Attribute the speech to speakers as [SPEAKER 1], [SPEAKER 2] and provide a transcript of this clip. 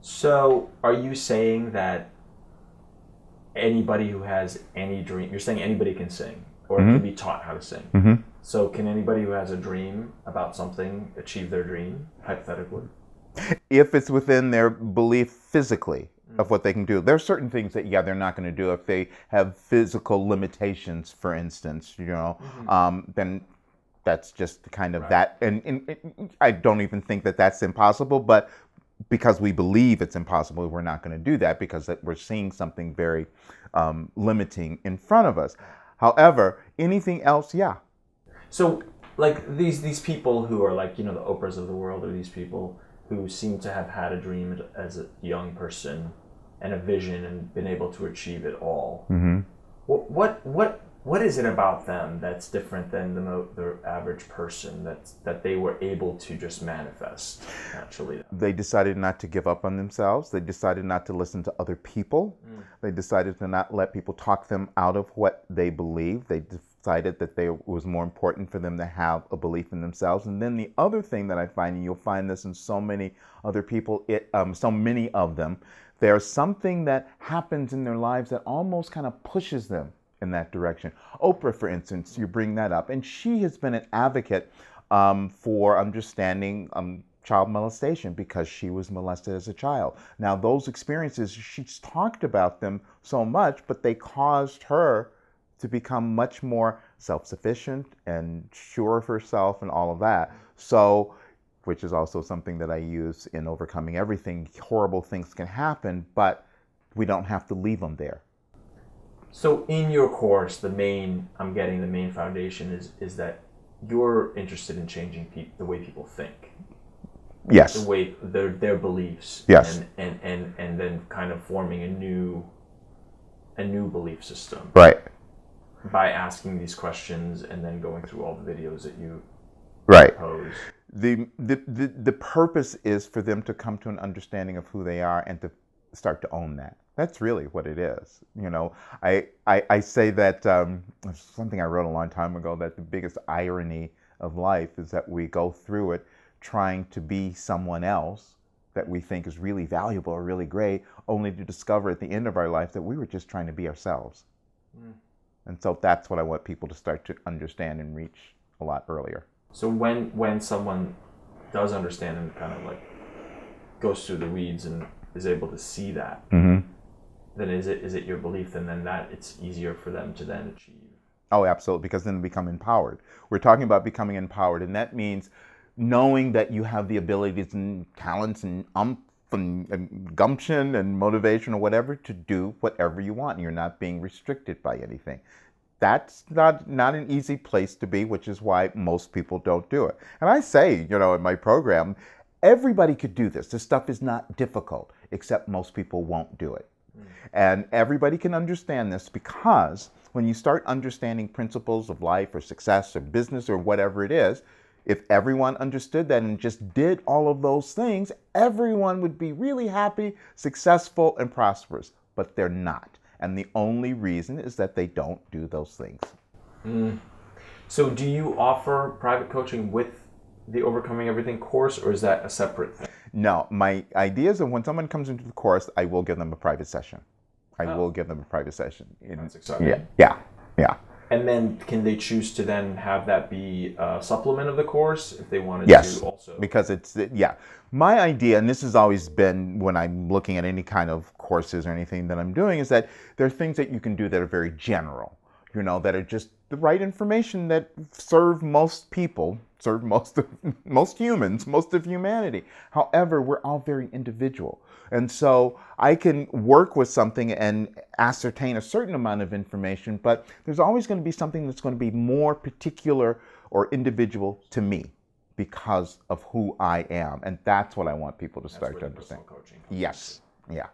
[SPEAKER 1] So, are you saying that anybody who has any dream, you're saying anybody can sing or can be taught how to sing. So, can anybody who has a dream about something achieve their dream, hypothetically?
[SPEAKER 2] If it's within their belief physically of what they can do. There are certain things that, they're not going to do if they have physical limitations, for instance, then that's just kind of that. And I don't even think that that's impossible, but because we believe it's impossible, we're not going to do that because we're seeing something very limiting in front of us. However, anything else, yeah.
[SPEAKER 1] So, like these people who are like, the Oprahs of the world, or these people who seem to have had a dream as a young person and a vision and been able to achieve it all. What is it about them that's different than the average person that they were able to just manifest naturally?
[SPEAKER 2] They decided not to give up on themselves. They decided not to listen to other people. They decided to not let people talk them out of what they believe. They decided that it was more important for them to have a belief in themselves. And then the other thing that I find, and you'll find this in so many other people, so many of them, there's something that happens in their lives that almost kind of pushes them in that direction. Oprah, for instance, you bring that up, and she has been an advocate for understanding child molestation because she was molested as a child. Now, those experiences, she's talked about them so much, but they caused her to become much more self-sufficient and sure of herself and all of that. So, which is also something that I use in overcoming everything. Horrible things can happen, but we don't have to leave them there.
[SPEAKER 1] So in your course, the main foundation is that you're interested in changing the way people think.
[SPEAKER 2] Yes.
[SPEAKER 1] The way their beliefs.
[SPEAKER 2] Yes.
[SPEAKER 1] And then kind of forming a new belief system.
[SPEAKER 2] Right.
[SPEAKER 1] By asking these questions and then going through all the videos that you pose.
[SPEAKER 2] The purpose is for them to come to an understanding of who they are and to start to own that. That's really what it is. I say that something I wrote a long time ago, that the biggest irony of life is that we go through it trying to be someone else that we think is really valuable or really great, only to discover at the end of our life that we were just trying to be ourselves. And so that's what I want people to start to understand and reach a lot earlier.
[SPEAKER 1] So when someone does understand and kind of like goes through the weeds and is able to see that, then is it your belief and then that it's easier for them to then achieve?
[SPEAKER 2] Oh, absolutely, because then they become empowered. We're talking about becoming empowered, and that means knowing that you have the abilities and talents and and gumption and motivation or whatever to do whatever you want, and you're not being restricted by anything. That's not an easy place to be, which is why most people don't do it. And I say, in my program, everybody could do this. This stuff is not difficult, except most people won't do it. And everybody can understand this because when you start understanding principles of life or success or business or whatever it is, if everyone understood that and just did all of those things, everyone would be really happy, successful, and prosperous. But they're not. And the only reason is that they don't do those things.
[SPEAKER 1] So do you offer private coaching with the Overcoming Everything course, or is that a separate thing?
[SPEAKER 2] No, my idea is that when someone comes into the course, I will give them a private session.
[SPEAKER 1] That's exciting.
[SPEAKER 2] Yeah.
[SPEAKER 1] And then can they choose to then have that be a supplement of the course if they wanted
[SPEAKER 2] to
[SPEAKER 1] also?
[SPEAKER 2] Because my idea, and this has always been when I'm looking at any kind of courses or anything that I'm doing, is that there are things that you can do that are very general, that are just the right information that serve most people, serve most humans, most of humanity. However, we're all very individual. And so I can work with something and ascertain a certain amount of information, but there's always going to be something that's going to be more particular or individual to me because of who I am. And that's what I want people to start to understand.
[SPEAKER 1] Coaching.
[SPEAKER 2] Yes. Yeah.